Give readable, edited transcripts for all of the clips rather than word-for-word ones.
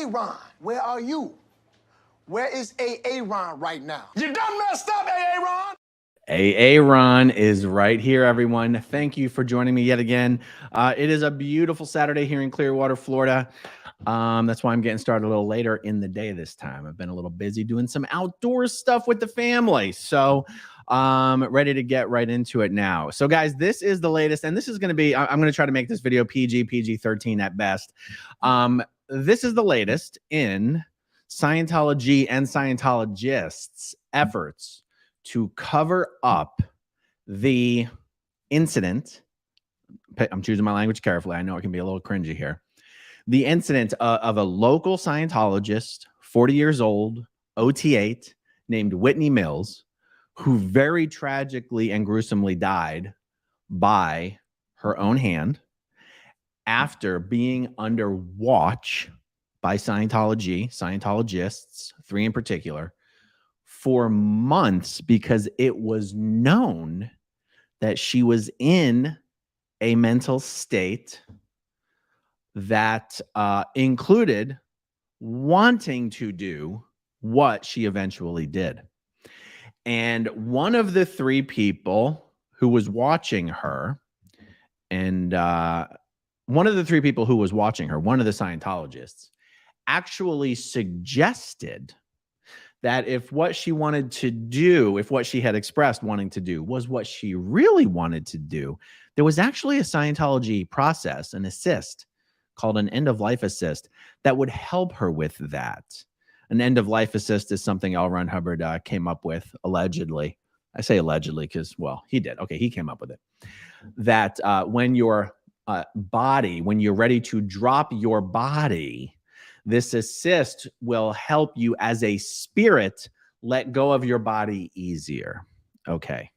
Ron? Where are you? Where is Ron right now? You done messed up, Ron! Ron is right here, everyone. Thank you for joining me yet again. It is a beautiful Saturday here in Clearwater, Florida. That's why I'm getting started a little later in the day this time. I've been a little busy doing some outdoor stuff with the family. So ready to get right into it now. So guys, this is the latest, and this is going to be, I'm going to try to make this video PG-13 at best. This is the latest in Scientology and Scientologists' efforts to cover up the incident. I'm choosing my language carefully. I know it can be a little cringy here. The incident of a local Scientologist, 40 years old, OT8, named Whitney Mills, who very tragically and gruesomely died by her own hand after being under watch by Scientologists, 3 in particular, for months, because it was known that she was in a mental state that included wanting to do what she eventually did. And one of the 3 people who was watching her, one of the Scientologists, actually suggested that if what she wanted to do, if what she had expressed wanting to do was what she really wanted to do, there was actually a Scientology process, an assist called an end-of-life assist that would help her with that. An end-of-life assist is something L. Ron Hubbard came up with, allegedly. I say allegedly because, well, he did. Okay, he came up with it. That when your body, when you're ready to drop your body, this assist will help you as a spirit let go of your body easier. Okay.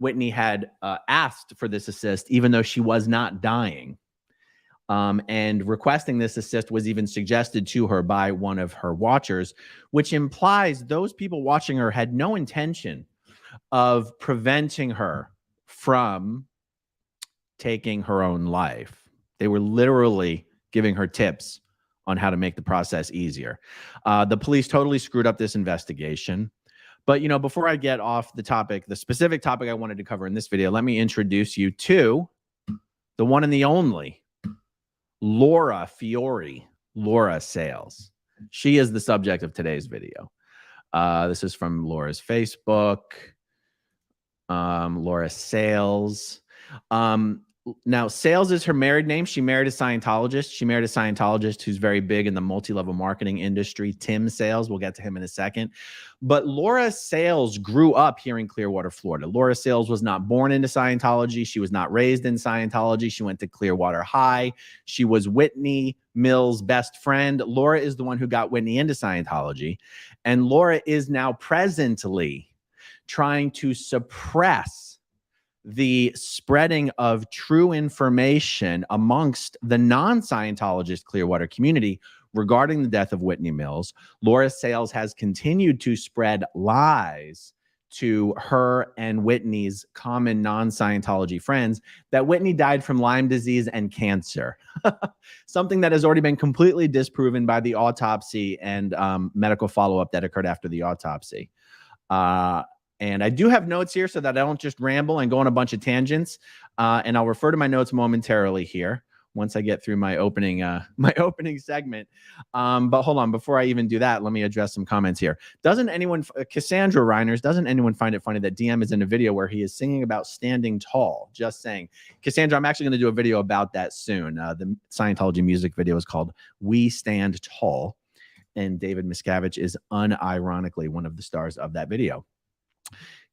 Whitney had asked for this assist, even though she was not dying. And requesting this assist was even suggested to her by one of her watchers, which implies those people watching her had no intention of preventing her from taking her own life. They were literally giving her tips on how to make the process easier. The police totally screwed up this investigation. But, you know, before I get off the topic, the specific topic I wanted to cover in this video, let me introduce you to the one and the only Laura Fiori, Laura Sales. She is the subject of today's video. This is from Laura's Facebook. Laura Sales. Now, Sales is her married name. She married a Scientologist. She married a Scientologist who's very big in the multi-level marketing industry, Tim Sales. We'll get to him in a second. But Laura Sales grew up here in Clearwater, Florida. Laura Sales was not born into Scientology. She was not raised in Scientology. She went to Clearwater High. She was Whitney Mills' best friend. Laura is the one who got Whitney into Scientology. And Laura is now presently trying to suppress the spreading of true information amongst the non-Scientologist Clearwater community regarding the death of Whitney Mills. Laura Sales has continued to spread lies to her and Whitney's common non-Scientology friends that Whitney died from Lyme disease and cancer, something that has already been completely disproven by the autopsy and medical follow-up that occurred after the autopsy. And I do have notes here so that I don't just ramble and go on a bunch of tangents. And I'll refer to my notes momentarily here once I get through my opening segment. But hold on, before I even do that, let me address some comments here. Doesn't anyone, Cassandra Reiners, doesn't anyone find it funny that DM is in a video where he is singing about standing tall? Just saying. Cassandra, I'm actually going to do a video about that soon. The Scientology music video is called We Stand Tall. And David Miscavige is unironically one of the stars of that video.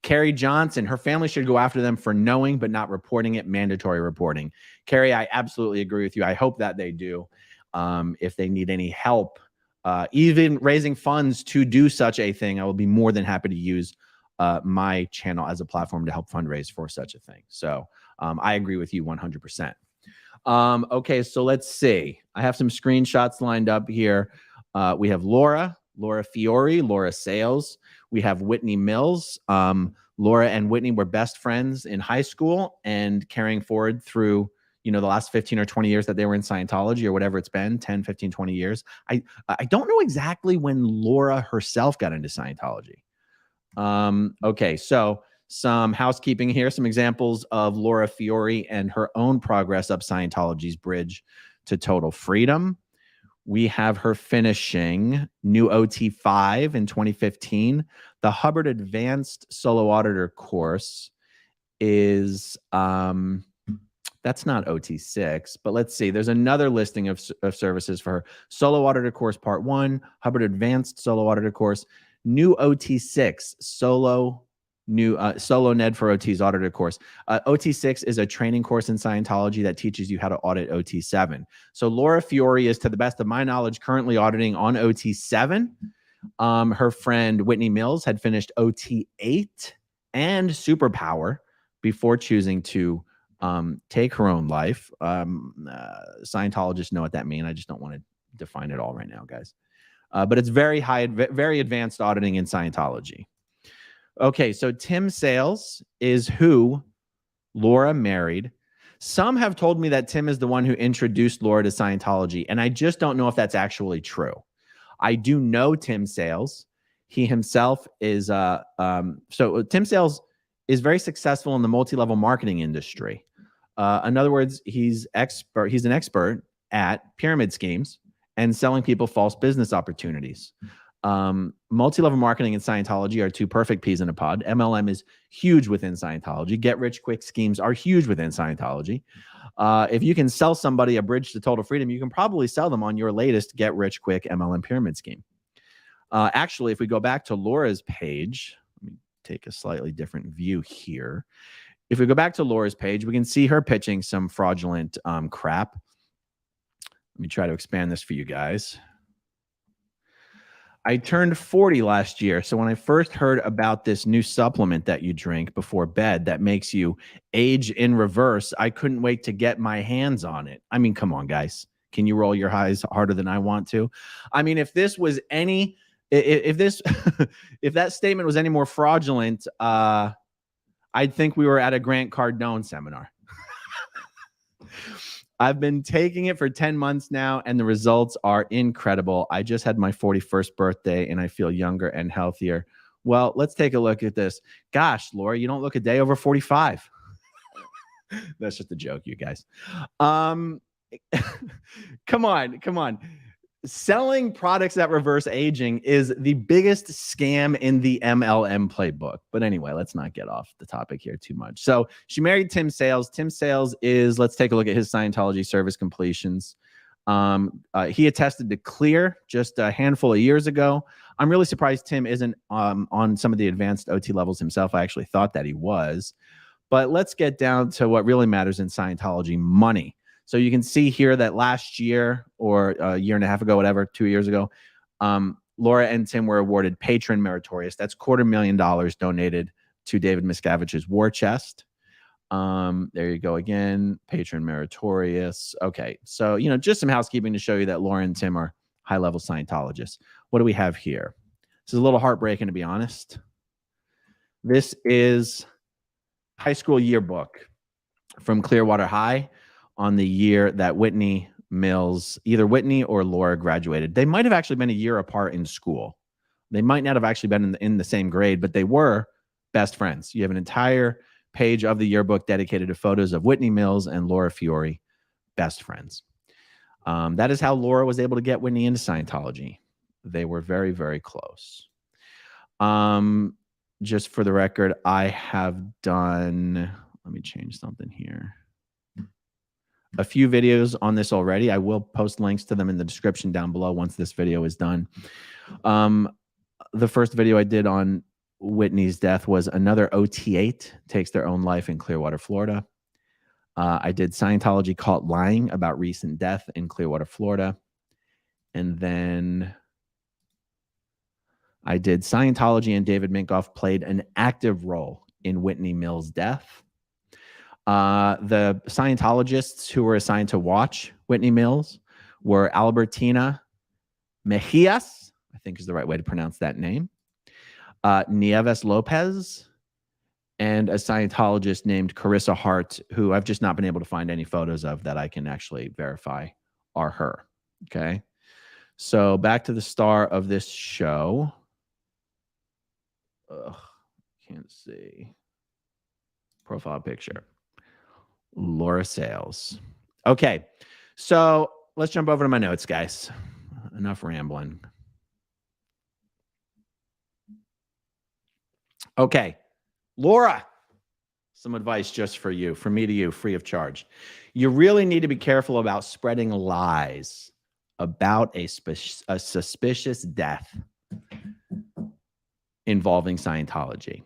Carrie Johnson, her family should go after them for knowing but not reporting it, mandatory reporting. Carrie, I absolutely agree with you. I hope that they do. If they need any help, even raising funds to do such a thing, I will be more than happy to use my channel as a platform to help fundraise for such a thing. So I agree with you 100%. Okay, so let's see. I have some screenshots lined up here. We have Laura Fiori, Laura Sales. We have Whitney Mills. Laura and Whitney were best friends in high school and carrying forward through, you know, the last 15 or 20 years that they were in Scientology or whatever it's been, 10, 15, 20 years. I don't know exactly when Laura herself got into Scientology. Okay, so some housekeeping here, some examples of Laura Fiori and her own progress up Scientology's bridge to total freedom. We have her finishing new OT5 in 2015. The Hubbard Advanced Solo Auditor course is, that's not OT6, but let's see. There's another listing of services for her. Solo Auditor course part 1, Hubbard Advanced Solo Auditor course, new OT6, Solo Ned for OT's Auditor course. OT6 is a training course in Scientology that teaches you how to audit OT7. So Laura Fiori is, to the best of my knowledge, currently auditing on OT7. Her friend Whitney Mills had finished OT8 and Superpower before choosing to take her own life. Scientologists know what that means. I just don't want to define it all right now, guys. But it's very high, very advanced auditing in Scientology. Okay, so Tim Sales is who Laura married. Some have told me that Tim is the one who introduced Laura to Scientology, and I just don't know if that's actually true. I do know Tim Sales. He himself is, so Tim Sales is very successful in the multi-level marketing industry. In other words, he's an expert at pyramid schemes and selling people false business opportunities. Multi-level marketing and Scientology are two perfect peas in a pod. MLM is huge within Scientology. Get-rich-quick schemes are huge within Scientology. If you can sell somebody a bridge to total freedom, you can probably sell them on your latest get-rich-quick MLM pyramid scheme. Actually, if we go back to Laura's page, let me take a slightly different view here. If we go back to Laura's page, we can see her pitching some fraudulent crap. Let me try to expand this for you guys. I turned 40 last year. So when I first heard about this new supplement that you drink before bed that makes you age in reverse, I couldn't wait to get my hands on it. I mean, come on, guys. Can you roll your eyes harder than I want to? I mean, if this was any, if that statement was any more fraudulent, I'd think we were at a Grant Cardone seminar. I've been taking it for 10 months now, and the results are incredible. I just had my 41st birthday, and I feel younger and healthier. Well, let's take a look at this. Gosh, Laura, you don't look a day over 45. That's just a joke, you guys. Come on. Selling products that reverse aging is the biggest scam in the MLM playbook. But anyway, let's not get off the topic here too much. So she married Tim Sales. Tim Sales is, let's take a look at his Scientology service completions. He attested to clear just a handful of years ago. I'm really surprised Tim isn't on some of the advanced OT levels himself. I actually thought that he was. But let's get down to what really matters in Scientology, money. So you can see here that last year, or a year and a half ago, whatever, 2 years ago, Laura and Tim were awarded Patron Meritorious. That's $250,000 donated to David Miscavige's war chest. There you go again, Patron Meritorious. Okay, so, you know, just some housekeeping to show you that Laura and Tim are high-level Scientologists. What do we have here? This is a little heartbreaking, to be honest. This is high school yearbook from Clearwater High on the year that Whitney Mills, either Whitney or Laura, graduated. They might have actually been a year apart in school. They might not have actually been in the same grade, but they were best friends. You have an entire page of the yearbook dedicated to photos of Whitney Mills and Laura Fiori, best friends. That is how Laura was able to get Whitney into Scientology. They were very, very close. Just for the record, I have done, let me change something here, a few videos on this already. I will post links to them in the description down below once this video is done. The first video I did on Whitney's death was another OT8 takes their own life in Clearwater, Florida. I did Scientology Caught Lying about recent death in Clearwater, Florida. And then I did Scientology and David Minkoff played an active role in Whitney Mills' death. The Scientologists who were assigned to watch Whitney Mills were Albertina Mejias, I think is the right way to pronounce that name, Nieves Lopez, and a Scientologist named Carissa Hart, who I've just not been able to find any photos of that I can actually verify are her. Okay. So back to the star of this show. Ugh, can't see. Profile picture. Laura Sales. Okay. So let's jump over to my notes, guys. Enough rambling. Okay. Laura, some advice just for you, from me to you, free of charge. You really need to be careful about spreading lies about a suspicious death involving Scientology.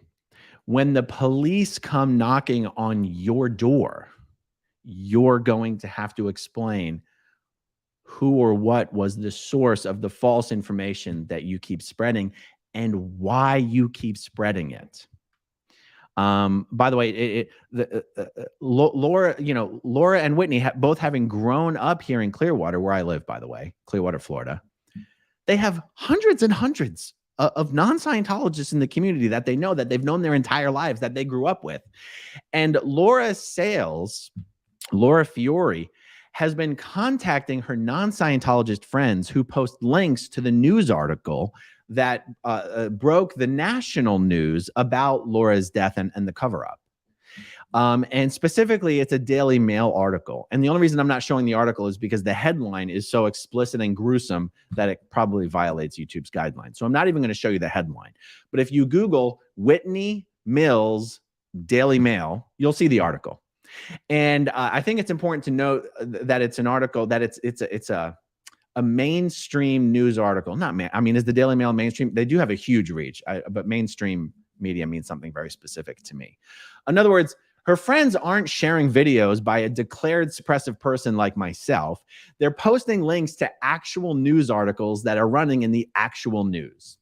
When the police come knocking on your door, you're going to have to explain who or what was the source of the false information that you keep spreading and why you keep spreading it. By the way, Laura, Laura and Whitney, both having grown up here in Clearwater, where I live, by the way, Clearwater, Florida, they have hundreds and hundreds of non-Scientologists in the community that they know, that they've known their entire lives, that they grew up with. And Laura Fiori, has been contacting her non-Scientologist friends who post links to the news article that broke the national news about Laura's death and the cover-up. And specifically, it's a Daily Mail article. And the only reason I'm not showing the article is because the headline is so explicit and gruesome that it probably violates YouTube's guidelines. So I'm not even going to show you the headline. But if you Google Whitney Mills Daily Mail, you'll see the article. And I think it's important to note that it's an article, that it's a mainstream news article. Is the Daily Mail mainstream? They do have a huge reach, but mainstream media means something very specific to me. In other words, her friends aren't sharing videos by a declared suppressive person like myself. They're posting links to actual news articles that are running in the actual news.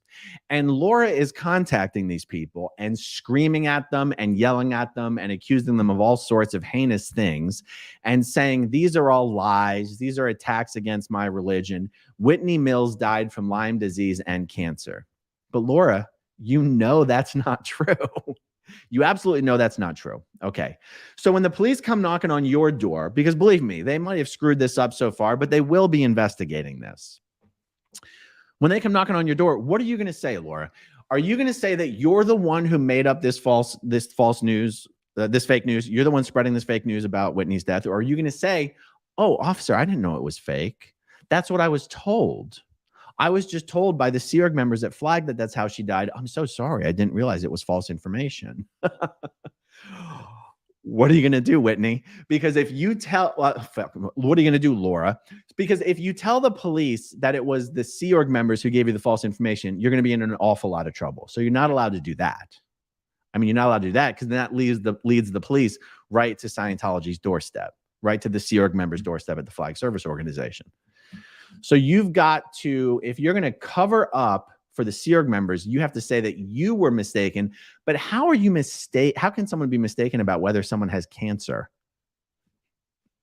And Laura is contacting these people and screaming at them and yelling at them and accusing them of all sorts of heinous things and saying, these are all lies. These are attacks against my religion. Whitney Mills died from Lyme disease and cancer. But Laura, you know that's not true. You absolutely know that's not true. Okay. So when the police come knocking on your door, because believe me, they might have screwed this up so far, but they will be investigating this. When they come knocking on your door, what are you going to say, Laura? Are you going to say that you're the one who made up this false news, this fake news? You're the one spreading this fake news about Whitney's death? Or are you going to say, oh, officer, I didn't know it was fake. That's what I was told. I was just told by the Sea Org members that flagged that that's how she died. I'm so sorry. I didn't realize it was false information. What are you going to do, Whitney? Because if you tell, what are you going to do, Laura? Because if you tell the police that it was the Sea Org members who gave you the false information, you're going to be in an awful lot of trouble. So you're not allowed to do that. I mean, you're not allowed to do that because that leads the police right to Scientology's doorstep, right to the Sea Org members' doorstep at the Flag Service Organization. So you've got to, if you're going to cover up for the Sea Org members, you have to say that you were mistaken. But how are you how can someone be mistaken about whether someone has cancer?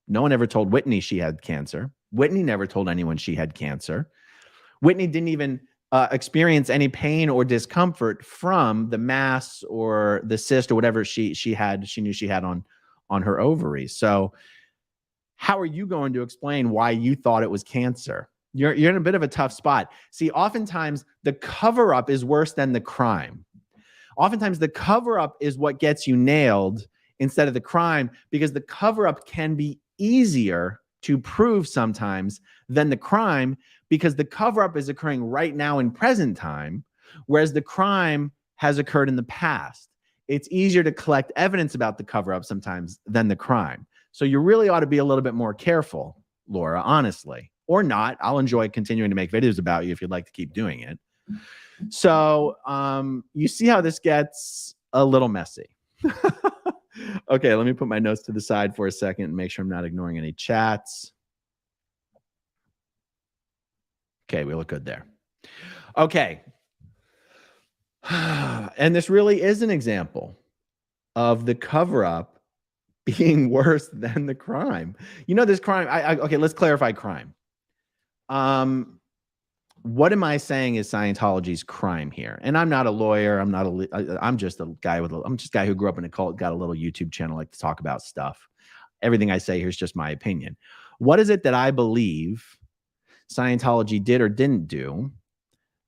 No one ever told Whitney she had cancer. Whitney never told anyone she had cancer. Whitney didn't even experience any pain or discomfort from the mass or the cyst or whatever she knew she had on her ovaries. So how are you going to explain why you thought it was cancer? You're in a bit of a tough spot. See, oftentimes the cover-up is worse than the crime. Oftentimes the cover-up is what gets you nailed instead of the crime, because the cover-up can be easier to prove sometimes than the crime, because the cover-up is occurring right now in present time, whereas the crime has occurred in the past. It's easier to collect evidence about the cover-up sometimes than the crime. So you really ought to be a little bit more careful, Laura, honestly. Or not. I'll enjoy continuing to make videos about you if you'd like to keep doing it. So you see how this gets a little messy. Okay, let me put my notes to the side for a second and make sure I'm not ignoring any chats. Okay, we look good there. Okay. And this really is an example of the cover-up being worse than the crime. You know, this crime, okay, let's clarify crime. what am I saying is Scientology's crime here? And I'm not a lawyer. I'm just a guy I'm just a guy who grew up in a cult, got a little YouTube channel, like to talk about stuff. Everything I say here is just my opinion. What is it that I believe Scientology did or didn't do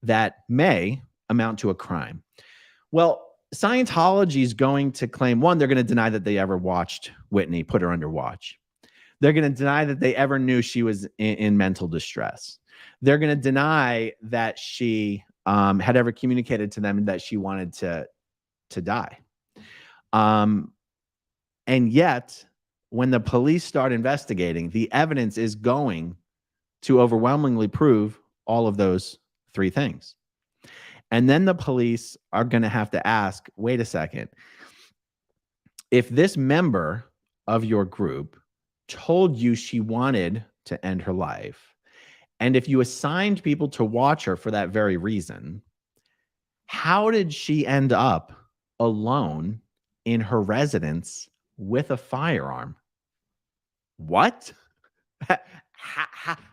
that may amount to a crime? Well, Scientology is going to claim, one, they're going to deny that they ever watched Whitney, put her under watch. They're going to deny that they ever knew she was in mental distress. They're going to deny that she had ever communicated to them that she wanted to die. And yet, when the police start investigating, the evidence is going to overwhelmingly prove all of those three things. And then the police are going to have to ask, wait a second, if this member of your group told you she wanted to end her life, and if you assigned people to watch her for that very reason, how did she end up alone in her residence with a firearm? What?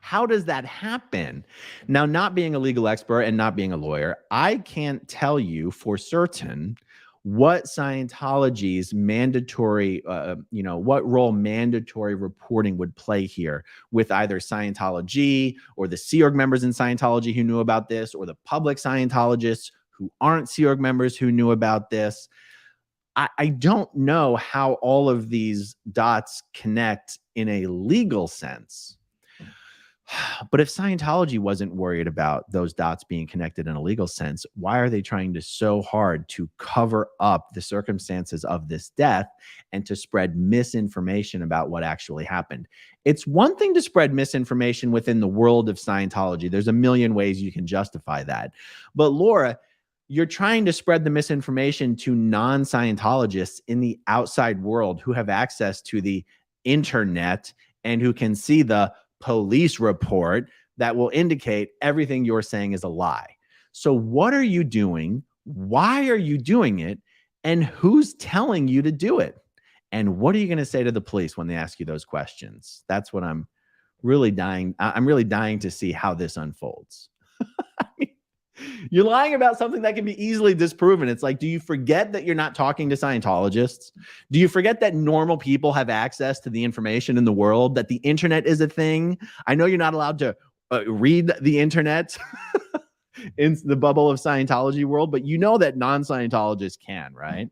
How does that happen? Now, not being a legal expert and not being a lawyer, I can't tell you for certain what Scientology's mandatory, what role mandatory reporting would play here with either Scientology or the Sea Org members in Scientology who knew about this, or the public Scientologists who aren't Sea Org members who knew about this. I don't know how all of these dots connect in a legal sense. But if Scientology wasn't worried about those dots being connected in a legal sense, why are they trying to so hard to cover up the circumstances of this death and to spread misinformation about what actually happened? It's one thing to spread misinformation within the world of Scientology. There's a million ways you can justify that. But Laura, you're trying to spread the misinformation to non-Scientologists in the outside world who have access to the internet and who can see the police report that will indicate everything you're saying is a lie. So what are you doing? Why are you doing it? And who's telling you to do it? And what are you going to say to the police when they ask you those questions? That's what I'm really dying to see how this unfolds. I mean, you're lying about something that can be easily disproven. It's like, do you forget that you're not talking to Scientologists? Do you forget that normal people have access to the information in the world, that the internet is a thing? I know you're not allowed to read the internet in the bubble of Scientology world, but you know that non-Scientologists can, right?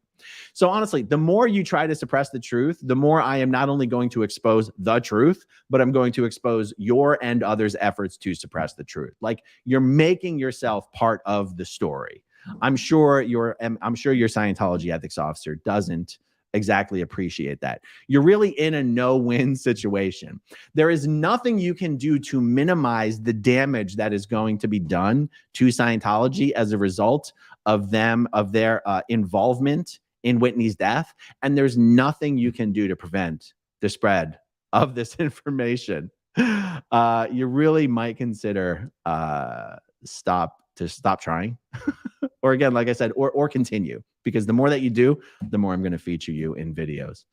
So honestly, the more you try to suppress the truth, the more I am not only going to expose the truth, but I'm going to expose your and others' efforts to suppress the truth. Like, you're making yourself part of the story. I'm sure your Scientology ethics officer doesn't exactly appreciate that. You're really in a no-win situation. There is nothing you can do to minimize the damage that is going to be done to Scientology as a result of their involvement in Whitney's death. And there's nothing you can do to prevent the spread of this information. You really might consider stop trying. Or again, like I said, or continue, because the more that you do, the more I'm going to feature you in videos.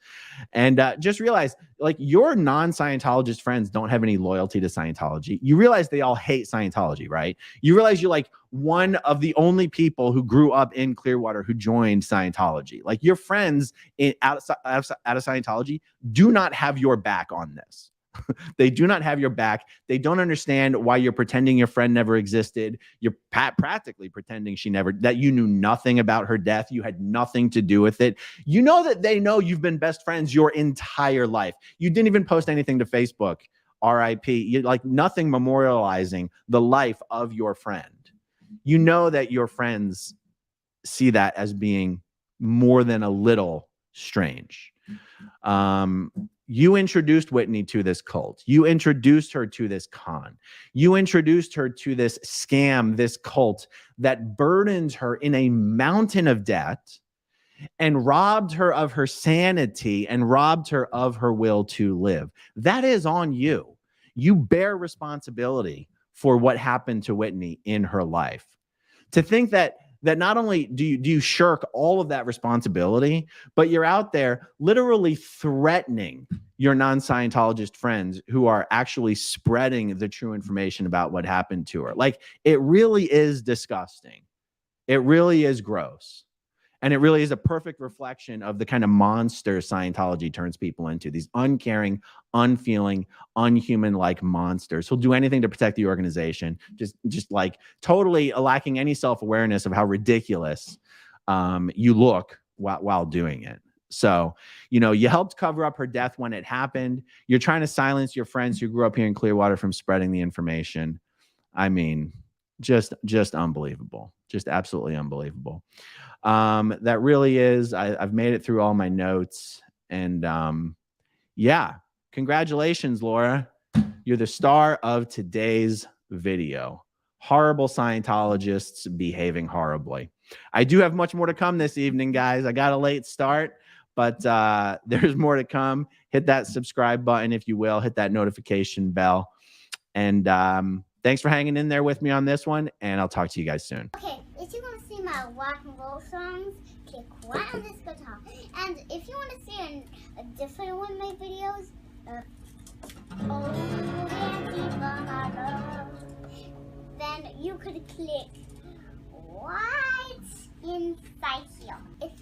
And just realize, like, your non-Scientologist friends don't have any loyalty to Scientology. You realize they all hate Scientology, right? You realize you're like one of the only people who grew up in Clearwater who joined Scientology. Like, your friends out of Scientology do not have your back on this. They do not have your back. They don't understand why you're pretending your friend never existed. You're practically pretending that you knew nothing about her death. You had nothing to do with it. You know that they know you've been best friends your entire life. You didn't even post anything to Facebook, RIP. You like nothing memorializing the life of your friend. You know that your friends see that as being more than a little strange. You introduced Whitney to this cult. You introduced her to this con. You introduced her to this scam, this cult that burdened her in a mountain of debt and robbed her of her sanity and robbed her of her will to live. That is on you. You bear responsibility for what happened to Whitney in her life. To think that that not only do you shirk all of that responsibility, but you're out there literally threatening your non-Scientologist friends who are actually spreading the true information about what happened to her. Like, it really is disgusting. It really is gross. And it really is a perfect reflection of the kind of monster Scientology turns people into. These uncaring, unfeeling, unhuman-like monsters who'll do anything to protect the organization, just like totally lacking any self-awareness of how ridiculous you look while doing it. So, you know, you helped cover up her death when it happened. You're trying to silence your friends who grew up here in Clearwater from spreading the information. I mean, just unbelievable. Just absolutely unbelievable. That really is. I've made it through all my notes, and yeah, congratulations, Laura. You're the star of today's video. Horrible Scientologists behaving horribly. I do have much more to come this evening, guys. I got a late start, but there's more to come. Hit that subscribe button if you will. Hit that notification bell. And thanks for hanging in there with me on this one, and I'll talk to you guys soon. Okay, if you want to see my rock and roll songs, click right on this guitar. And if you want to see a different one of my videos, then you could click right inside here. If